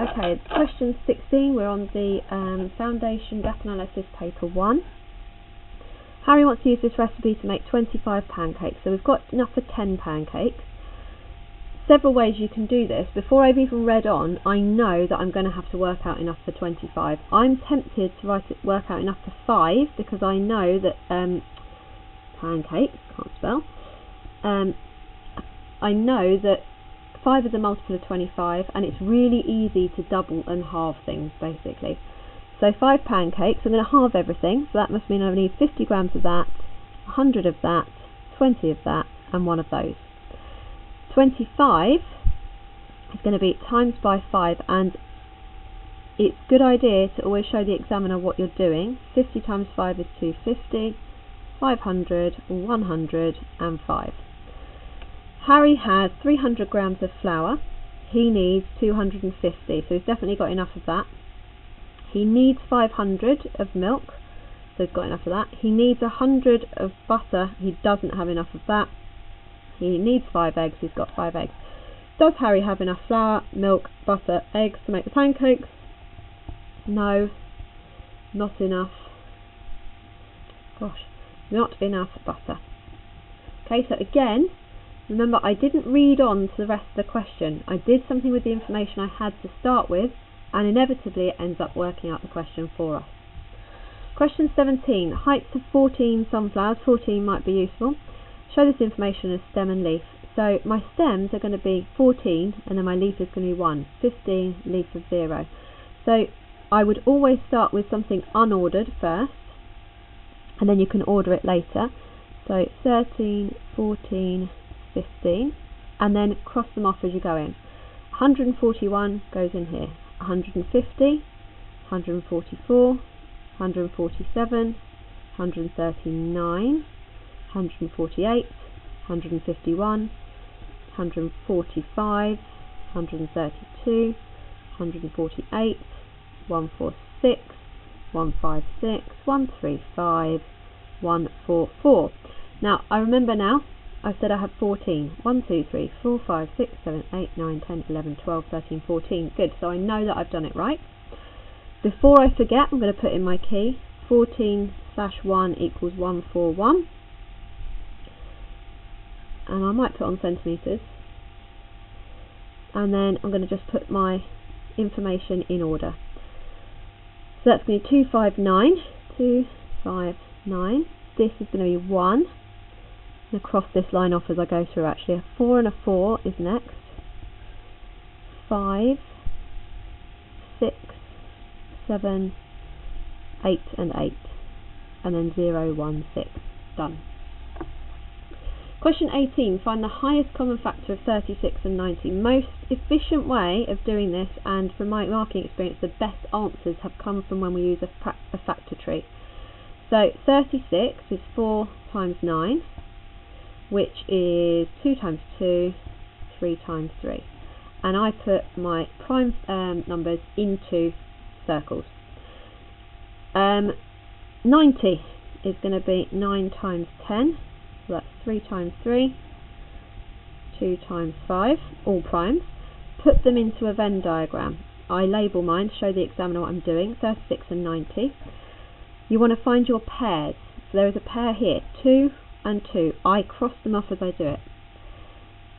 Okay, question 16, we're on the Foundation Gap Analysis Paper 1. Harry wants to use this recipe to make 25 pancakes, so we've got enough for 10 pancakes. Several ways you can do this. Before I've even read on, I know that I'm going to have to work out enough for 25. I'm tempted to work out enough for 5 because I know that pancakes, can't spell, I know that 5 is a multiple of 25 and it's really easy to double and halve things basically. So 5 pancakes, I'm going to halve everything, so that must mean I need 50 grams of that, 100 of that, 20 of that and 1 of those. 25 is going to be times by 5, and it's a good idea to always show the examiner what you're doing. 50 times 5 is 250, 500, 100 and 5. Harry has 300 grams of flour, he needs 250, so he's definitely got enough of that. He needs 500 of milk, so he's got enough of that. He needs 100 of butter, he doesn't have enough of that. He needs 5 eggs, he's got 5 eggs. Does Harry have enough flour, milk, butter, eggs to make the pancakes? No, not enough. Gosh, not enough butter. Okay, so again, remember, I didn't read on to the rest of the question. I did something with the information I had to start with, and inevitably it ends up working out the question for us. Question 17. Heights of 14 sunflowers. 14 might be useful. Show this information as stem and leaf. So my stems are going to be 14, and then my leaf is going to be 1. 15, leaf of 0. So I would always start with something unordered first, and then you can order it later. So 13, 14, 15, and then cross them off as you go in. 141 goes in here, 150, 144, 147, 139, 148, 151, 145, 132, 148, 146, 156, 135, 144. Now I remember now, I said I have 14. 1, 2, 3, 4, 5, 6, 7, 8, 9, 10, 11, 12, 13, 14. Good, so I know that I've done it right. Before I forget, I'm going to put in my key. 14/1 equals 141. And I might put on centimetres. And then I'm going to just put my information in order. So that's going to be 259. 259. This is going to be 1. I'm going to cross this line off as I go through actually. A 4 and a 4 is next. 5, 6, 7, 8 and 8. And then 0, 1, 6. Done. Question 18. Find the highest common factor of 36 and 90. Most efficient way of doing this, and from my marking experience, the best answers have come from when we use a factor tree. So 36 is 4 times 9. Which is 2 times 2, 3 times 3. And I put my prime numbers into circles. 90 is going to be 9 times 10, so that's 3 times 3, 2 times 5, all primes. Put them into a Venn diagram. I label mine to show the examiner what I'm doing, 36 and 90. You want to find your pairs. So there is a pair here, 2 and 2. I cross them off as I do it.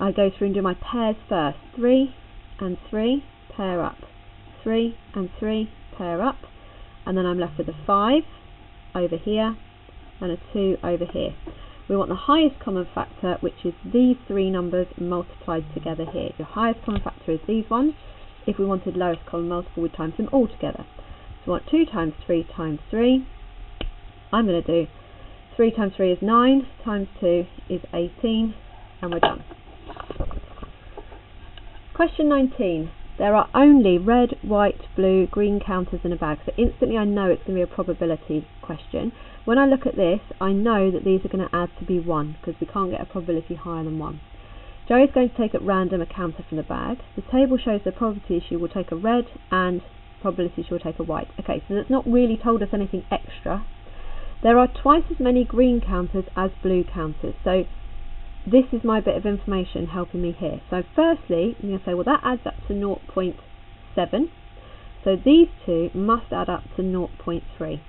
I go through and do my pairs first. 3 and 3, pair up. 3 and 3, pair up. And then I'm left with a 5 over here and a 2 over here. We want the highest common factor, which is these 3 numbers multiplied together here. Your highest common factor is these ones. If we wanted lowest common multiple, we'd times them all together. So we want 2 times 3 times 3. I'm going to do 3 times 3 is 9, times 2 is 18, and we're done. Question 19. There are only red, white, blue, green counters in a bag, so instantly I know it's going to be a probability question. When I look at this, I know that these are going to add to be 1, because we can't get a probability higher than 1. Joe is going to take at random a counter from the bag. The table shows the probability she will take a red and probability she will take a white. Okay, so that's not really told us anything extra. There are twice as many green counters as blue counters, so this is my bit of information helping me here. So firstly, I'm going to say, well, that adds up to 0.6. 7. So these two must add up to 0.3.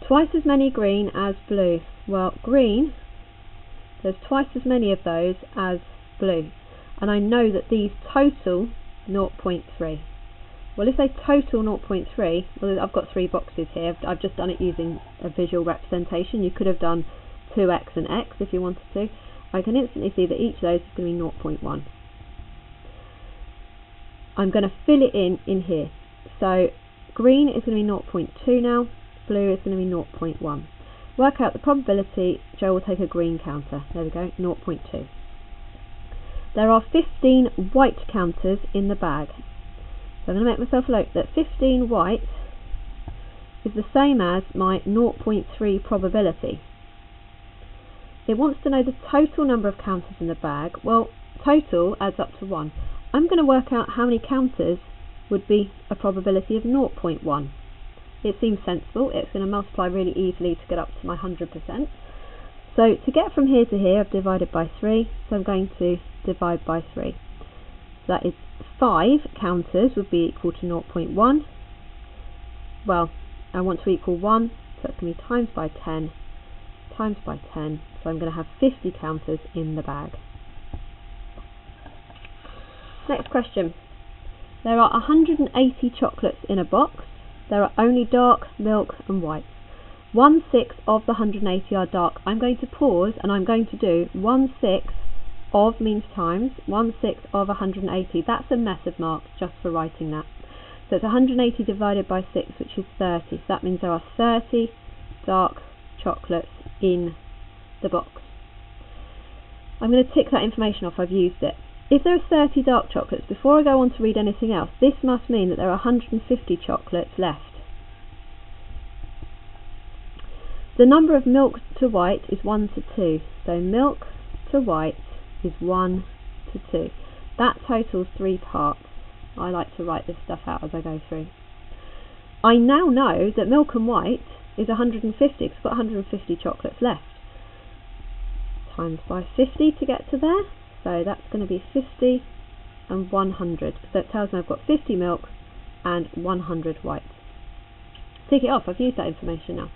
Twice as many green as blue. Well, green, there's twice as many of those as blue. And I know that these total 0.3. Well, if they total 0.3, well, I've got 3 boxes here. I've just done it using a visual representation. You could have done 2x and x if you wanted to. I can instantly see that each of those is going to be 0.1. I'm going to fill it in here. So green is going to be 0.2 now, blue is going to be 0.1. Work out the probability. Joe will take a green counter. There we go, 0.2. There are 15 white counters in the bag. So I'm going to make myself a note that 15 white is the same as my 0.3 probability. It wants to know the total number of counters in the bag. Well, total adds up to 1. I'm going to work out how many counters would be a probability of 0.1. It seems sensible. It's going to multiply really easily to get up to my 100%. So to get from here to here, I've divided by 3, so I'm going to divide by 3. So that is 5 counters would be equal to 0.1. Well, I want to equal 1, so it's going to be times by 10, times by 10, so I'm going to have 50 counters in the bag. Next question. There are 180 chocolates in a box. There are only dark, milk and white. 1/6 of the 180 are dark. I'm going to pause and I'm going to do 1/6 of means times 1/6 of 180. That's a method mark just for writing that. So it's 180 divided by 6, which is 30. So that means there are 30 dark chocolates in the box. I'm going to tick that information off. I've used it. If there are 30 dark chocolates, before I go on to read anything else, this must mean that there are 150 chocolates left. The number of milk to white is 1 to 2. So milk to white is 1 to 2. That totals 3 parts. I like to write this stuff out as I go through. I now know that milk and white is 150 because I've got 150 chocolates left. Times by 50 to get to there. So that's going to be 50 and 100. So it tells me I've got 50 milk and 100 white. Tick it off. I've used that information now.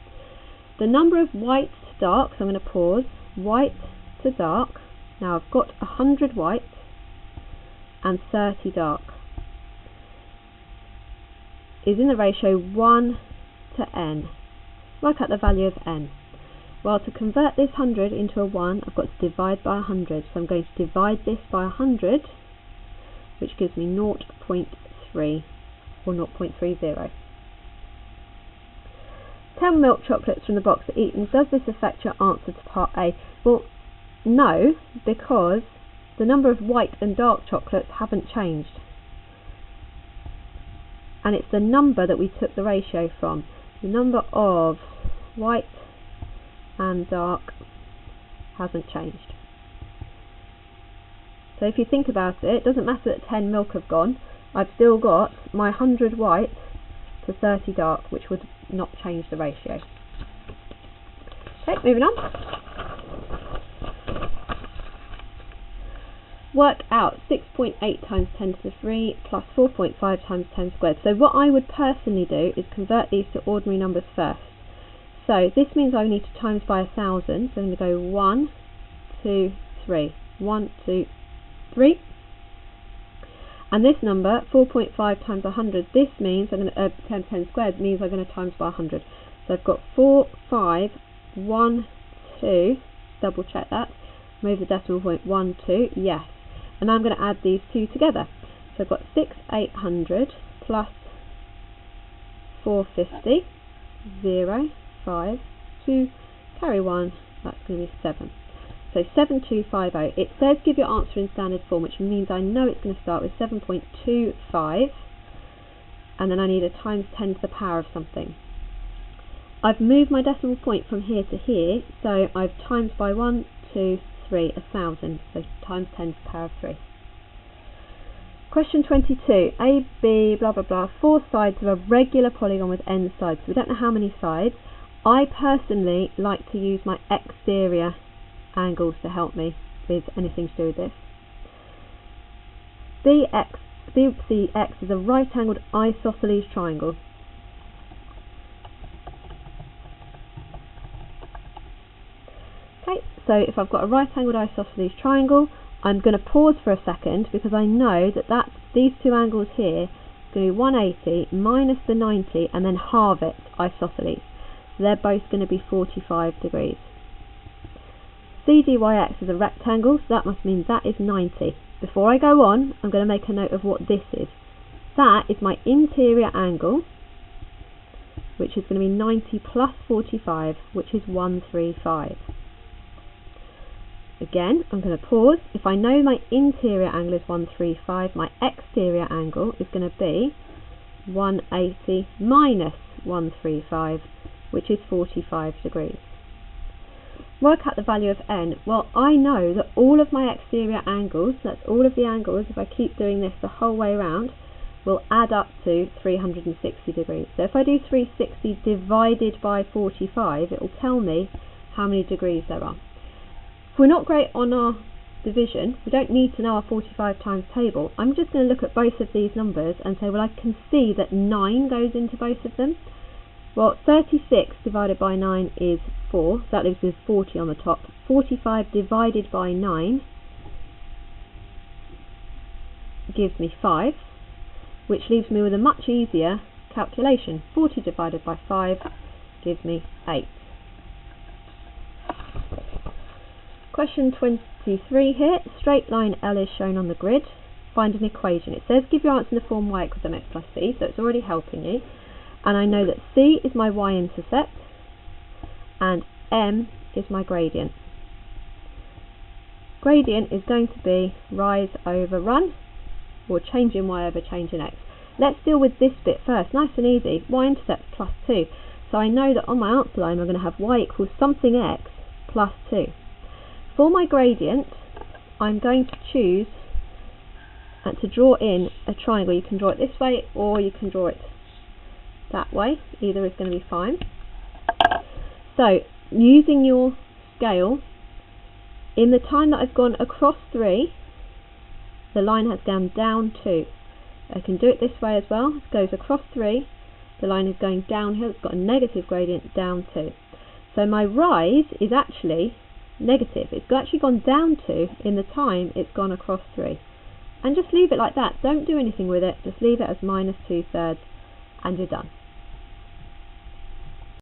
The number of white to dark, so I'm going to pause, white to dark. Now I've got 100 white and 30 dark. Is in the ratio 1 to n. Work out the value of n. Well, to convert this 100 into a 1, I've got to divide by 100. So I'm going to divide this by 100, which gives me 0.3 or 0.30. 10 milk chocolates from the box are eaten. Does this affect your answer to part A? Well, no, because the number of white and dark chocolates haven't changed. And it's the number that we took the ratio from. The number of white and dark hasn't changed. So if you think about it, it doesn't matter that 10 milk have gone. I've still got my 100 white to 30 dark, which would not change the ratio. Okay, moving on. Work out 6.8 times 10 to the 3 plus 4.5 times 10 squared. So what I would personally do is convert these to ordinary numbers first. So this means I need to times by 1,000. So I'm going to go 1, 2, 3. 1, 2, 3. And this number, 4.5 times 100, this means I'm going to 10 squared means I'm going to times by 100. So I've got 4, 5, 1, 2. Double check that. Move the decimal point 1, 2. Yes. And I'm going to add these two together. So I've got 6,800 plus 450. 0, 5, 2, carry 1. That's going to be 7. So 7250. It says give your answer in standard form, which means I know it's going to start with 7.25, and then I need a times 10 to the power of something. I've moved my decimal point from here to here, so I've times by 1, 2, 3, 1,000. So times 10 to the power of 3. Question 22. A, B, blah blah blah. 4 sides of a regular polygon with n sides. So we don't know how many sides. I personally like to use my exterior angles to help me with anything to do with this. BX BCX is a right-angled isosceles triangle. Okay, so if I've got a right-angled isosceles triangle, I'm going to pause for a second because I know that these two angles here are going to be 180 minus the 90 and then halve it, isosceles. So they're both going to be 45 degrees. CDYX is a rectangle, so that must mean that is 90. Before I go on, I'm going to make a note of what this is. That is my interior angle, which is going to be 90 plus 45, which is 135. Again, I'm going to pause. If I know my interior angle is 135, my exterior angle is going to be 180 minus 135, which is 45 degrees. Work out the value of n. Well, I know that all of my exterior angles, that's all of the angles, if I keep doing this the whole way around, will add up to 360 degrees. So if I do 360 divided by 45, it will tell me how many degrees there are. If we're not great on our division, we don't need to know our 45 times table. I'm just going to look at both of these numbers and say, well, I can see that 9 goes into both of them. Well, 36 divided by 9 is 4, so that leaves me with 40 on the top. 45 divided by 9 gives me 5, which leaves me with a much easier calculation. 40 divided by 5 gives me 8. Question 23 here. Straight line L is shown on the grid. Find an equation. It says give your answer in the form y equals mx plus c, so it's already helping you. And I know that c is my y-intercept and m is my gradient. Gradient is going to be rise over run, or change in y over change in x. Let's deal with this bit first. Nice and easy. Y-intercept plus 2. So I know that on my answer line I'm going to have y equals something x plus 2. For my gradient, I'm going to choose to draw in a triangle. You can draw it this way or you can draw it that way. Either is going to be fine. So, using your scale, in the time that I've gone across 3, the line has gone down 2. I can do it this way as well. It goes across 3, the line is going downhill, it's got a negative gradient down 2. So my rise is actually negative. It's actually gone down 2 in the time it's gone across 3. And just leave it like that. Don't do anything with it. Just leave it as minus 2/3 and you're done.